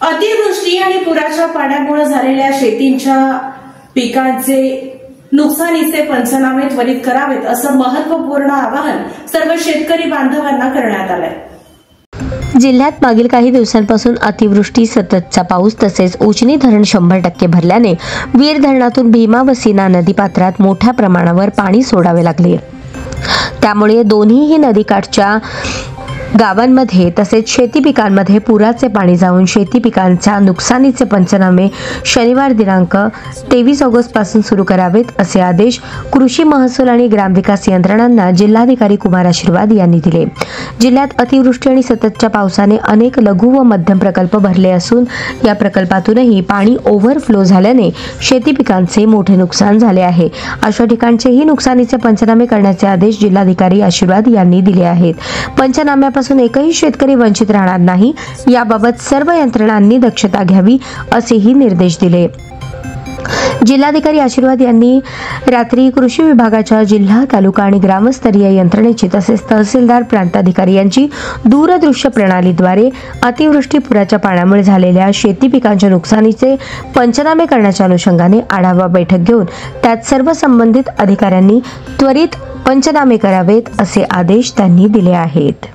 अतिवृष्टी आणि पुराच्या पाण्यामुळे झालेल्या शेतीच्या पिकांचे नुकसानीचे पंचनामे त्वरित करावेत असं महत्त्वपूर्ण आवाहन सर्व शेतकरी बांधवांना करण्यात आलंय। जिल्ह्यात मागील काही दिवसांपासून अतिवृष्टी, सततचा पाऊस तसेच उजनी धरण 100% भरल्याने वीर धरणातून भीमा व सीना नदीपात्रात मोठ्या प्रमाणावर पाणी सोडावे लागले। त्यामुळे दोन्हीही नदीकाठच्या गावांमध्ये तसेच शेती पिकांमध्ये पुराचे पाणी जाऊन शेती पिकांच्या नुकसानीचे पंचनामे शनिवार दिनांक 23 ऑगस्ट पासून सुरू करावेत असे आदेश कृषी महसूल आणि ग्रामविकास यंत्रणांना जिल्हाधिकारी कुमार आशीर्वाद यांनी दिले। जिल्ह्यात अतिवृष्टी आणि सततच्या पावसाने अनेक लघु व मध्यम प्रकल्प भरले असून या प्रकल्पातूनही पाणी ओव्हरफ्लो झाल्याने शेती पिकांचे मोठे नुकसान झाले आहे। अशा ठिकाणचेही नुकसानीचे पंचनामे करण्याचे आदेश जिल्हाधिकारी आशीर्वाद यांनी दिले आहेत। पंचनाम्यापासून एकही शेतकरी वंचित राहणार नाही याबाबत सर्व यंत्रणांनी दक्षता घ्यावी असेही निर्देश दिले। जिल्हाधिकारी आशीर्वाद यांनी रात्री कृषी विभागाच्या जिल्हा, तालुका आणि ग्रामस्तरीय यंत्रणेची तसेच तहसीलदार, प्रांताधिकारी यांची दूरदृश्य प्रणालीद्वारे अतिवृष्टी पुराच्या पाण्यामुळे झालेल्या शेती पिकांच्या नुकसानीचे पंचनामे करण्याच्या अनुषंगाने आढावा बैठक घेऊन त्यात सर्व संबंधित अधिकाऱ्यांनी त्वरित पंचनामे करावेत असे आदेश त्यांनी दिले आहेत।